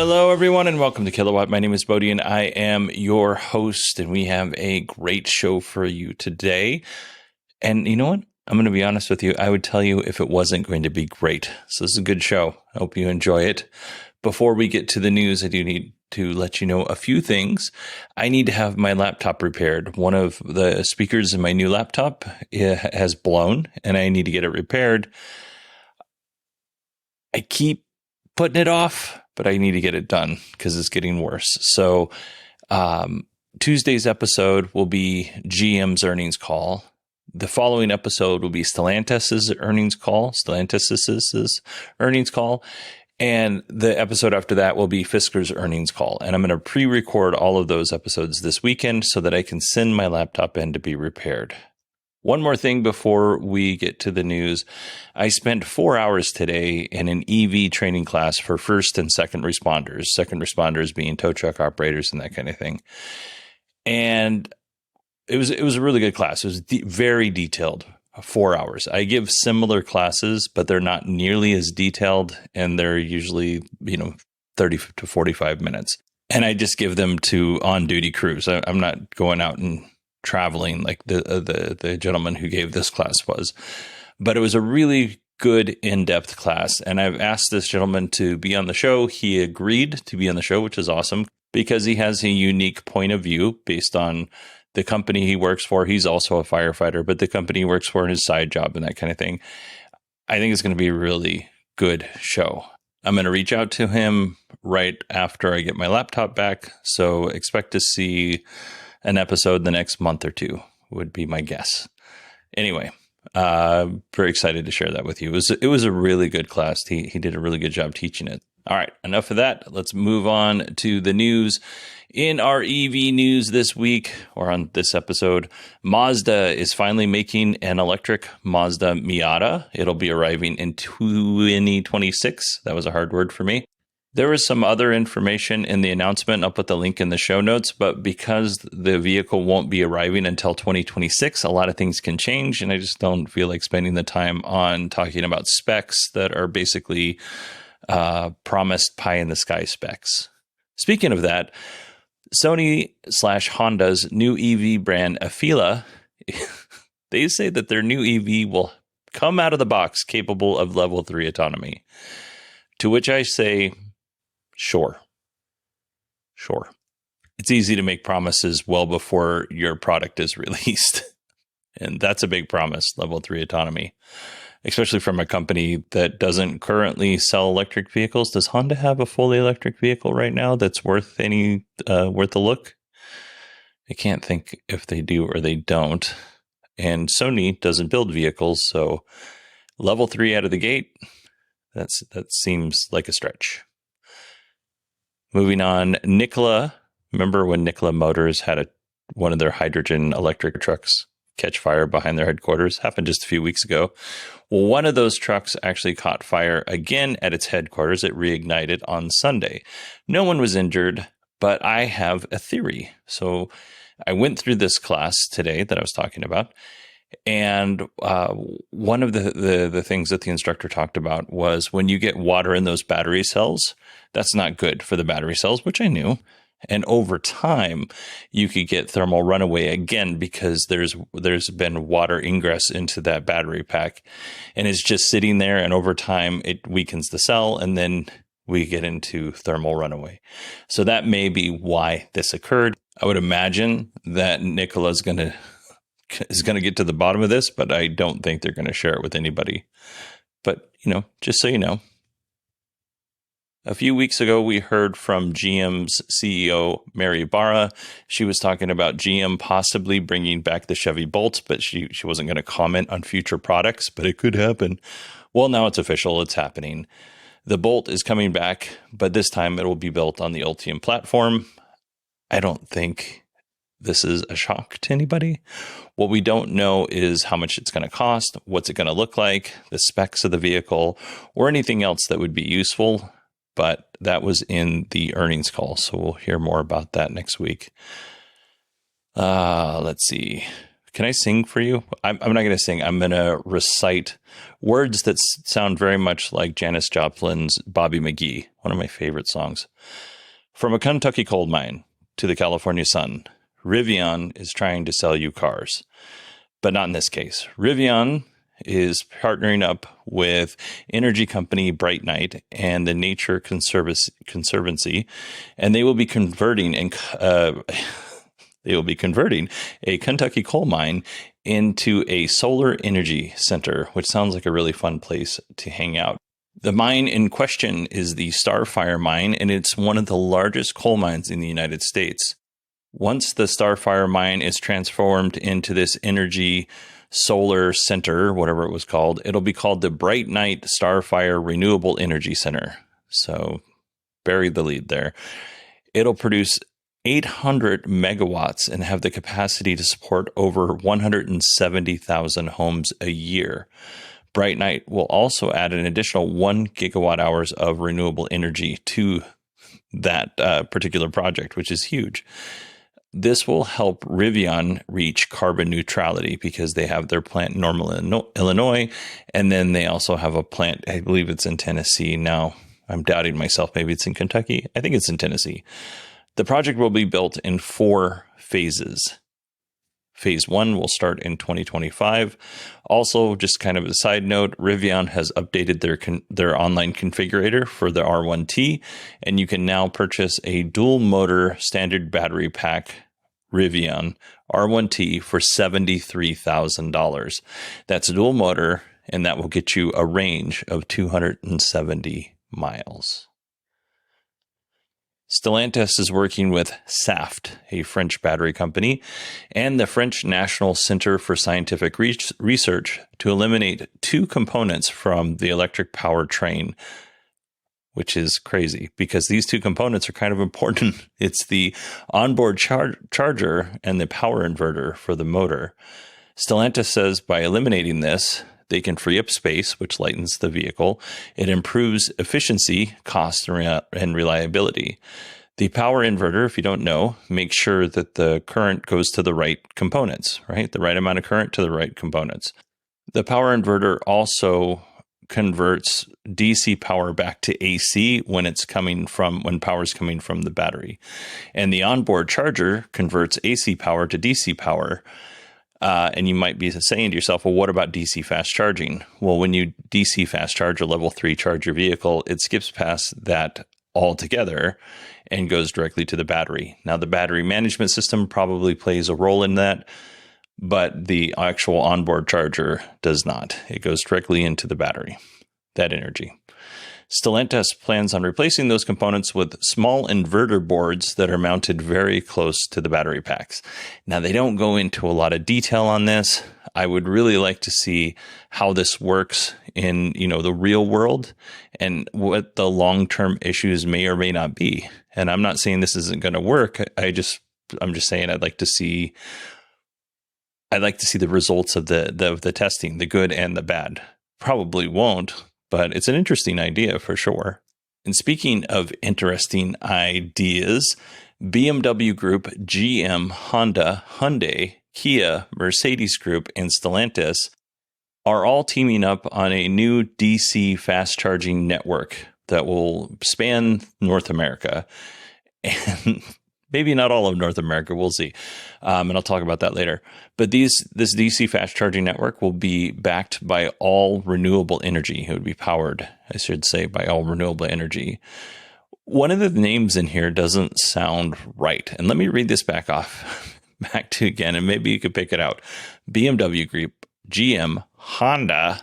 Hello, everyone, and welcome to Kilowatt. My name is Bodie, and I am your host, and we have a great show for you today. And you know what? I'm going to be honest with you. I would tell you if it wasn't going to be great. So this is a good show. I hope you enjoy it. Before we get to the news, I do need to let you know a few things. I need to have my laptop repaired. One of the speakers in my new laptop has blown, and I need to get it repaired. I keep putting it off, but I need to get it done because it's getting worse. So Tuesday's episode will be GM's earnings call. The following episode will be Stellantis' earnings call. And the episode after that will be Fisker's earnings call. And I'm going to pre-record all of those episodes this weekend so that I can send my laptop in to be repaired. One more thing before we get to the news. I spent 4 hours today in an EV training class for first and second responders. Second responders being tow truck operators and that kind of thing. And it was a really good class. It was very detailed. 4 hours. I give similar classes, but they're not nearly as detailed, and they're usually 30 to 45 minutes. And I just give them to on-duty crews. I'm not going out and traveling like the gentleman who gave this class was. But it was a really good in-depth class, and I've asked this gentleman to be on the show. He agreed to be on the show, which is awesome because he has a unique point of view based on the company he works for. He's also a firefighter, but the company he works for and his side job and that kind of thing. I think it's going to be a really good show. I'm going to reach out to him right after I get my laptop back. So expect to see an episode the next month or two would be my guess. Anyway, very excited to share that with you. It was a really good class. He did a really good job teaching it. All right, enough of that. Let's move on to the news. In our EV news this week, or on this episode, Mazda is finally making an electric Mazda Miata. It'll be arriving in 2026. That was a hard word for me. There was some other information in the announcement. I'll put the link in the show notes, but because the vehicle won't be arriving until 2026, a lot of things can change, and I just don't feel like spending the time on talking about specs that are basically promised pie-in-the-sky specs. Speaking of that, Sony/Honda's new EV brand EVaFeela, they say that their new EV will come out of the box capable of level 3 autonomy. To which I say, sure. It's easy to make promises well before your product is released. And that's a big promise, level 3 autonomy, especially from a company that doesn't currently sell electric vehicles. Does Honda have a fully electric vehicle right now that's worth a look? I can't think if they do or they don't. And Sony doesn't build vehicles, so level 3 out of the gate, that seems like a stretch. Moving on, Nikola. Remember when Nikola Motors had one of their hydrogen electric trucks catch fire behind their headquarters? Happened just a few weeks ago. Well, one of those trucks actually caught fire again at its headquarters. It reignited on Sunday. No one was injured, but I have a theory. So I went through this class today that I was talking about, and one of the things that the instructor talked about was when you get water in those battery cells, that's not good for the battery cells, which I knew. And over time, you could get thermal runaway again because there's been water ingress into that battery pack, and it's just sitting there. And over time, it weakens the cell, and then we get into thermal runaway. So that may be why this occurred. I would imagine that Nikola is going to get to the bottom of this, but I don't think they're going to share it with anybody. But just so you know. A few weeks ago, we heard from GM's CEO, Mary Barra. She was talking about GM possibly bringing back the Chevy Bolt, but she wasn't going to comment on future products, but it could happen. Well, now it's official. It's happening. The Bolt is coming back, but this time it will be built on the Ultium platform. I don't think this is a shock to anybody. What we don't know is how much it's going to cost, what's it going to look like, the specs of the vehicle, or anything else that would be useful. But that was in the earnings call, so we'll hear more about that next week. Let's see. Can I sing for you? I'm not going to sing. I'm going to recite words that sound very much like Janis Joplin's Bobby McGee, one of my favorite songs. From a Kentucky coal mine to the California sun, Rivian is trying to sell you cars. But not in this case. Rivian is partnering up with energy company Bright Night and the Nature Conservancy, and they will be converting a Kentucky coal mine into a solar energy center, which sounds like a really fun place to hang out. The mine in question is the Starfire mine, and it's one of the largest coal mines in the United States. Once the Starfire mine is transformed into this energy solar center, whatever it was called, it'll be called the Bright Night Starfire Renewable Energy Center. So bury the lead there. It'll produce 800 megawatts and have the capacity to support over 170,000 homes a year. Bright Night will also add an additional 1 gigawatt hours of renewable energy to that particular project, which is huge. This will help Rivian reach carbon neutrality because they have their plant in Normal, Illinois, and then they also have a plant, I believe it's in Tennessee. Now, I'm doubting myself. Maybe it's in Kentucky. I think it's in Tennessee. The project will be built in 4 phases. Phase 1 will start in 2025. Also, just kind of a side note, Rivian has updated their online configurator for the R1T, and you can now purchase a dual motor standard battery pack Rivian R1T for $73,000. That's a dual motor, and that will get you a range of 270 miles. Stellantis is working with Saft, a French battery company, and the French National Center for Scientific Research to eliminate 2 components from the electric powertrain, which is crazy because these 2 components are kind of important. It's the onboard charger and the power inverter for the motor. Stellantis says by eliminating this, they can free up space, which lightens the vehicle. It improves efficiency, cost, and reliability. The power inverter, if you don't know, makes sure that the current goes to the right components, right? The right amount of current to the right components. The power inverter also converts DC power back to AC when power is coming from the battery. And the onboard charger converts AC power to DC power. And you might be saying to yourself, well, what about DC fast charging? Well, when you DC fast charge or level 3 charge your vehicle, it skips past that altogether and goes directly to the battery. Now, the battery management system probably plays a role in that, but the actual onboard charger does not. It goes directly into the battery, that energy. Stellantis plans on replacing those components with small inverter boards that are mounted very close to the battery packs. Now, they don't go into a lot of detail on this. I would really like to see how this works in, the real world and what the long-term issues may or may not be. And I'm not saying this isn't going to work. I'm just saying I'd like to see the results of the testing, the good and the bad. Probably won't. But it's an interesting idea for sure. And speaking of interesting ideas, BMW Group, GM, Honda, Hyundai, Kia, Mercedes Group, and Stellantis are all teaming up on a new DC fast charging network that will span North America. And maybe not all of North America, we'll see. And I'll talk about that later. But this DC fast charging network will be backed by all renewable energy. It would be powered, I should say, by all renewable energy. One of the names in here doesn't sound right. And let me read this back to again, and maybe you could pick it out. BMW Group, GM, Honda,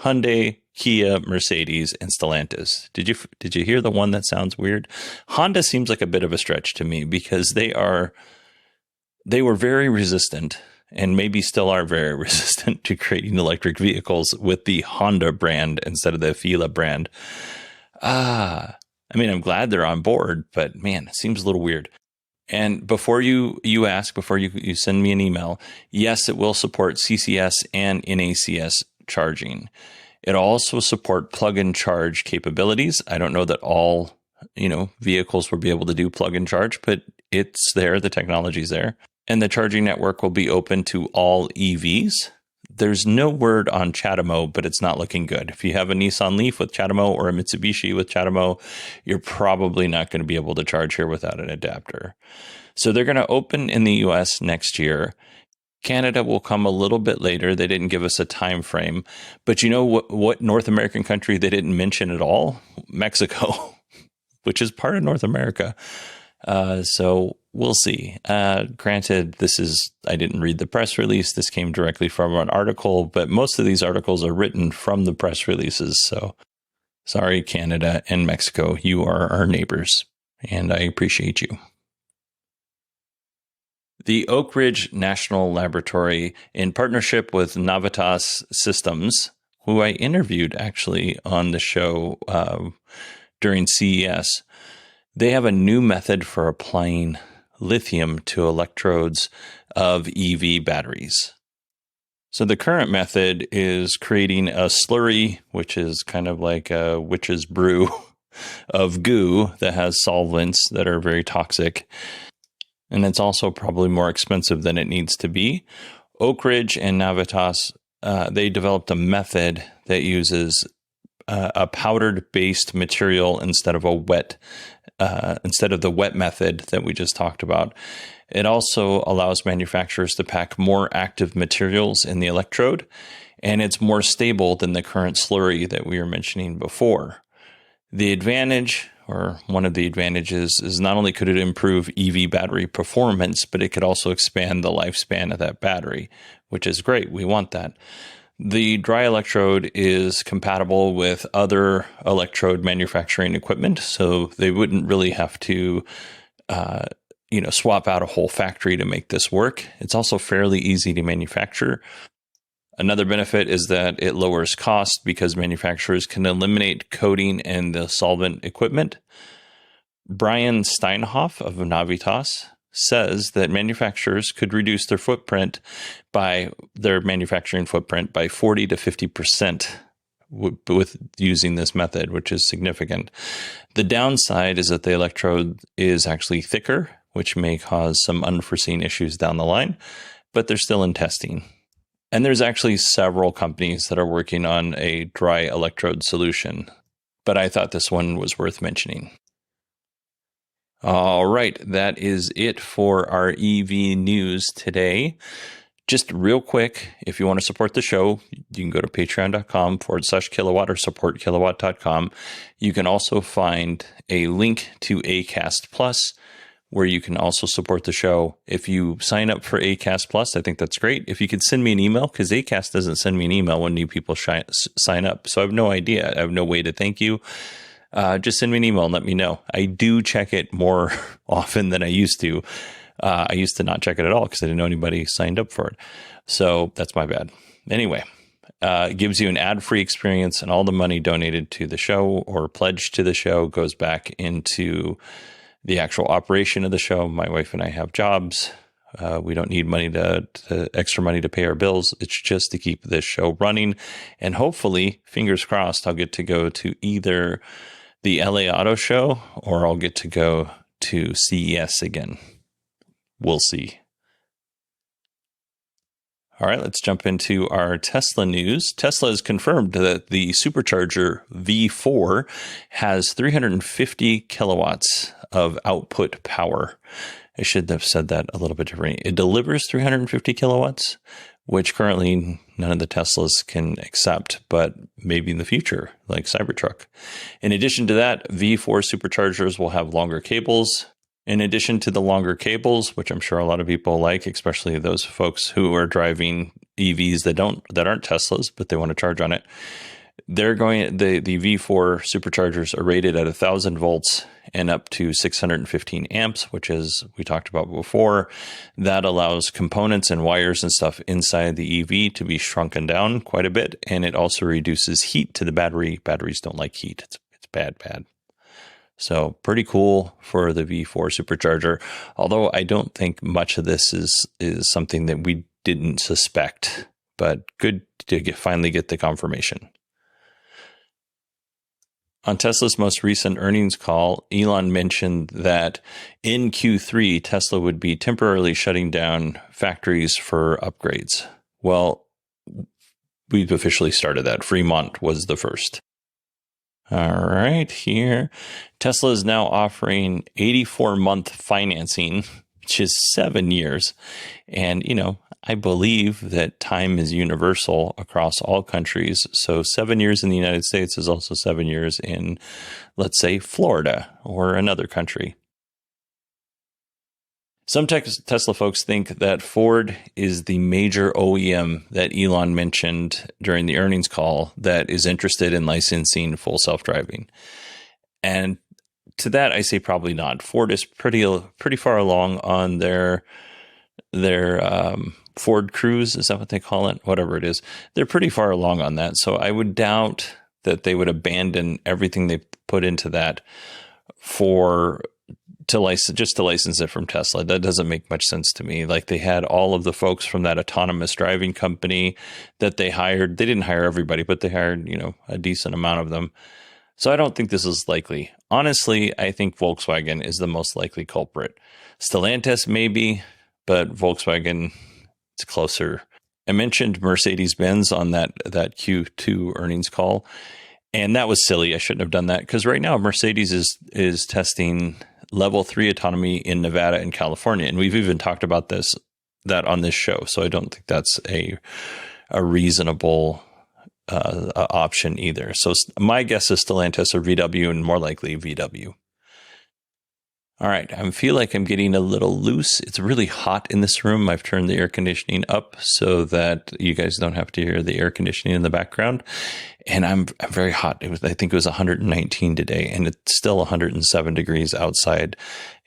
Hyundai, Kia, Mercedes, and Stellantis. Did you hear the one that sounds weird? Honda seems like a bit of a stretch to me because they were very resistant and maybe still are very resistant to creating electric vehicles with the Honda brand instead of the EVAfeela brand. I'm glad they're on board, but man, it seems a little weird. And before you send me an email, yes, it will support CCS and NACS charging. It'll also support plug-in charge capabilities. I don't know that all, vehicles will be able to do plug-in charge, but it's there. The technology's there. And the charging network will be open to all EVs. There's no word on CHAdeMO, but it's not looking good. If you have a Nissan Leaf with CHAdeMO or a Mitsubishi with CHAdeMO, you're probably not going to be able to charge here without an adapter. So they're going to open in the US next year. Canada will come a little bit later. They didn't give us a time frame. But you know what North American country they didn't mention at all? Mexico, which is part of North America. So we'll see. Granted, I didn't read the press release. This came directly from an article, but most of these articles are written from the press releases. So sorry, Canada and Mexico, you are our neighbors, and I appreciate you. The Oak Ridge National Laboratory, in partnership with Navitas Systems, who I interviewed actually on the show during CES, they have a new method for applying lithium to electrodes of EV batteries. So the current method is creating a slurry, which is kind of like a witch's brew of goo that has solvents that are very toxic. And it's also probably more expensive than it needs to be. Oak Ridge and Navitas, they developed a method that uses a powdered-based material instead of the wet method that we just talked about. It also allows manufacturers to pack more active materials in the electrode, and it's more stable than the current slurry that we were mentioning before. The advantage, or one of the advantages, is not only could it improve EV battery performance, but it could also expand the lifespan of that battery, which is great. We want that. The dry electrode is compatible with other electrode manufacturing equipment, so they wouldn't really have to, swap out a whole factory to make this work. It's also fairly easy to manufacture. Another benefit is that it lowers cost because manufacturers can eliminate coating and the solvent equipment. Brian Steinhoff of Navitas says that manufacturers could reduce their manufacturing footprint by 40 to 50% with using this method, which is significant. The downside is that the electrode is actually thicker, which may cause some unforeseen issues down the line, but they're still in testing. And there's actually several companies that are working on a dry electrode solution, but I thought this one was worth mentioning. All right, that is it for our EV news today. Just real quick, if you want to support the show, you can go to patreon.com/kilowatt or supportkilowatt.com. You can also find a link to Acast Plus, where you can also support the show. If you sign up for Acast Plus, I think that's great. If you could send me an email, because Acast doesn't send me an email when new people sign up. So I have no idea. I have no way to thank you. Just send me an email and let me know. I do check it more often than I used to. I used to not check it at all because I didn't know anybody signed up for it. So that's my bad. Anyway, it gives you an ad-free experience, and all the money donated to the show or pledged to the show goes back into the actual operation of the show. My wife and I have jobs. We don't need money extra money to pay our bills. It's just to keep this show running. And hopefully, fingers crossed, I'll get to go to either the LA Auto Show or I'll get to go to CES again. We'll see. All right, let's jump into our Tesla news. Tesla has confirmed that the Supercharger V4 has 350 kilowatts of output power. I should have said that a little bit differently. It delivers 350 kilowatts, which currently none of the Teslas can accept, but maybe in the future, like Cybertruck. In addition to that, V4 Superchargers will have longer cables. In addition to the longer cables, which I'm sure a lot of people like, especially those folks who are driving EVs that aren't Teslas, but they want to charge on it, the V4 Superchargers are rated at 1,000 volts and up to 615 amps, which is, we talked about before. That allows components and wires and stuff inside the EV to be shrunken down quite a bit, and it also reduces heat to the battery. Batteries don't like heat. It's bad. So pretty cool for the V4 Supercharger, although I don't think much of this is something that we didn't suspect, but good to finally get the confirmation. On Tesla's most recent earnings call, Elon mentioned that in Q3, Tesla would be temporarily shutting down factories for upgrades. Well, we've officially started that. Fremont was the first. All right, here. Tesla is now offering 84-month financing, which is 7 years. And, I believe that time is universal across all countries. So 7 years in the United States is also 7 years in, let's say, Florida or another country. Some Tesla folks think that Ford is the major OEM that Elon mentioned during the earnings call that is interested in licensing full self-driving. And to that, I say probably not. Ford is pretty far along on their Ford Cruise. Is that what they call it? Whatever it is. They're pretty far along on that. So I would doubt that they would abandon everything they put into that to license it from Tesla. That doesn't make much sense to me. Like, they had all of the folks from that autonomous driving company that they hired. They didn't hire everybody, but they hired, a decent amount of them. So I don't think this is likely. Honestly, I think Volkswagen is the most likely culprit. Stellantis maybe, but Volkswagen, it's closer. I mentioned Mercedes-Benz on that Q2 earnings call, and that was silly. I shouldn't have done that, because right now Mercedes is testing level 3 autonomy in Nevada and California. And we've even talked about that on this show. So I don't think that's a reasonable option either. So my guess is Stellantis or VW, and more likely VW. All right. I feel like I'm getting a little loose. It's really hot in this room. I've turned the air conditioning up so that you guys don't have to hear the air conditioning in the background. And I'm very hot. I think it was 119 today, and it's still 107 degrees outside,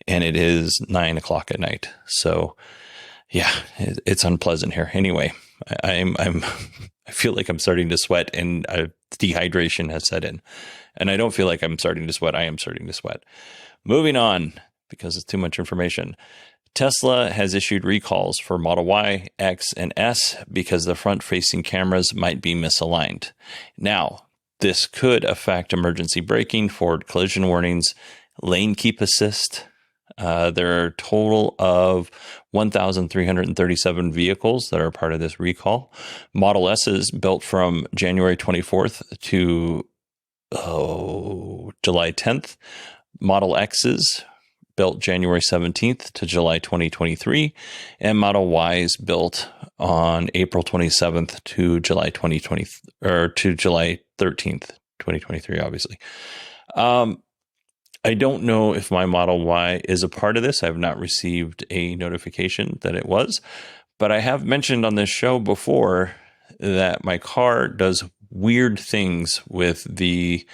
and it is 9 o'clock at night. So yeah, it's unpleasant here. Anyway, I feel like I'm starting to sweat, and dehydration has set in. And I don't feel like I'm starting to sweat. I am starting to sweat. Moving on, because it's too much information. Tesla has issued recalls for Model Y, X, and S because the front-facing cameras might be misaligned. Now, this could affect emergency braking, forward collision warnings, lane keep assist. There are a total of 1,337 vehicles that are part of this recall. Model S's built from January 24th to July 10th. Model X's built January 17th to July 2023, and Model Y's built on April 27th to July 2020, or to July 13th, 2023, obviously. I don't know if my Model Y is a part of this. I have not received a notification that it was, but I have mentioned on this show before that my car does weird things with the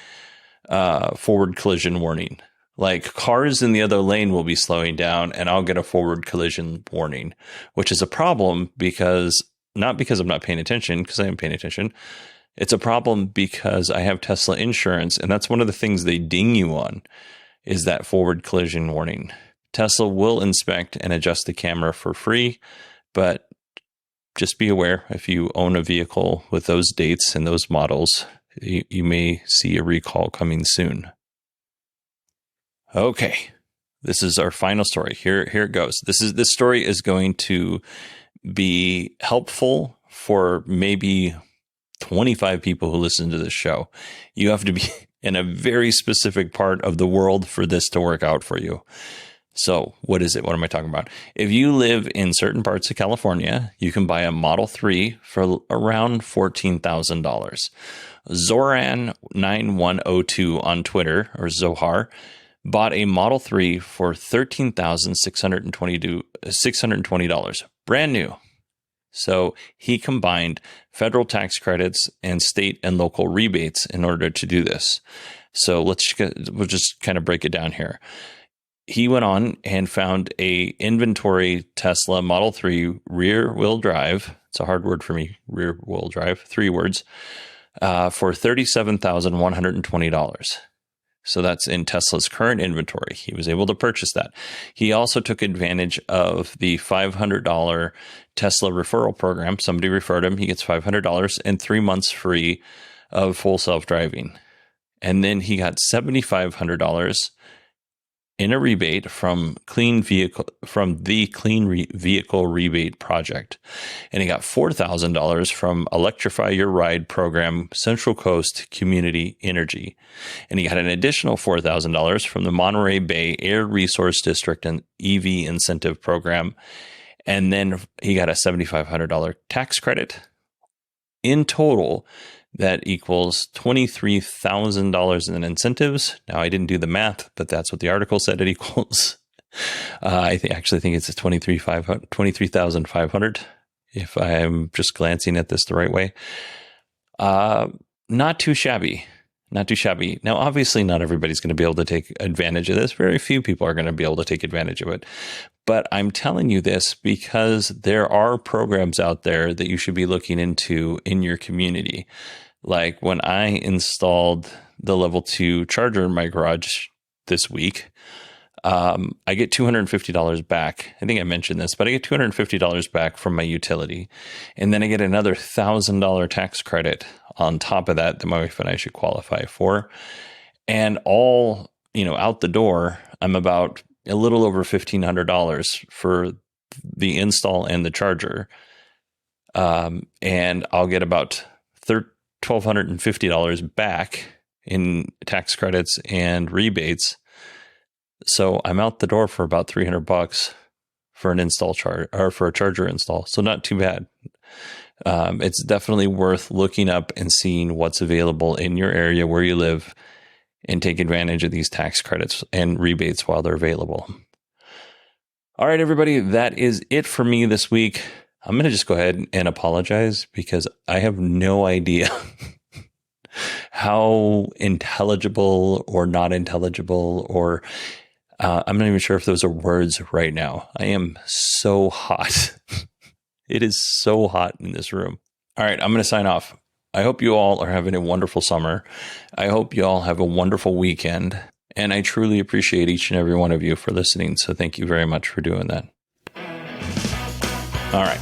forward collision warning. Like, cars in the other lane will be slowing down and I'll get a forward collision warning, which is a problem not because I'm not paying attention, because I am paying attention. It's a problem because I have Tesla insurance, and that's one of the things they ding you on, is that forward collision warning. Tesla will inspect and adjust the camera for free, but just be aware, if you own a vehicle with those dates and those models, you may see a recall coming soon. Okay, this is our final story. Here it goes. This story is going to be helpful for maybe 25 people who listen to this show. You have to be in a very specific part of the world for this to work out for you. So what is it? What am I talking about? If you live in certain parts of California, you can buy a Model 3 for around $14,000. Zoran9102 on Twitter, or Zohar, bought a Model 3 for $13,620, brand new. So he combined federal tax credits and state and local rebates in order to do this. So we'll just kind of break it down here. He went on and found a inventory Tesla Model 3 rear-wheel drive. It's a hard word for me, rear-wheel drive, 3 words, for $37,120. So that's in Tesla's current inventory. He was able to purchase that. He also took advantage of the $500 Tesla referral program. Somebody referred him. He gets $500 and 3 months free of full self-driving. And then he got $7,500 in a rebate from the Clean Vehicle Rebate Project. And he got $4,000 from Electrify Your Ride program, Central Coast Community Energy. And he got an additional $4,000 from the Monterey Bay Air Resource District and EV Incentive Program. And then he got a $7,500 tax credit. In total, that equals $23,000 in incentives. Now, I didn't do the math, but that's what the article said it equals. I actually think it's $23,500 if I'm just glancing at this the right way. Not too shabby. Not too shabby. Now, obviously, not everybody's going to be able to take advantage of this. Very few people are going to be able to take advantage of it. But I'm telling you this because there are programs out there that you should be looking into in your community. Like when I installed the level 2 charger in my garage this week, I get $250 back. I think I mentioned this, but I get $250 back from my utility. And then I get another $1,000 tax credit on top of that my wife and I should qualify for. And all, out the door, I'm about a little over $1,500 for the install and the charger. And I'll get about $1,250 back in tax credits and rebates. So I'm out the door for about $300 for an install charge or for a charger install. So not too bad. It's definitely worth looking up and seeing what's available in your area where you live and take advantage of these tax credits and rebates while they're available. All right, everybody, that is it for me this week. I'm going to just go ahead and apologize because I have no idea how intelligible or not intelligible or I'm not even sure if those are words right now. I am so hot. It is so hot in this room. All right, I'm going to sign off. I hope you all are having a wonderful summer. I hope you all have a wonderful weekend. And I truly appreciate each and every one of you for listening. So thank you very much for doing that. All right.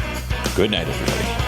Good night, everybody.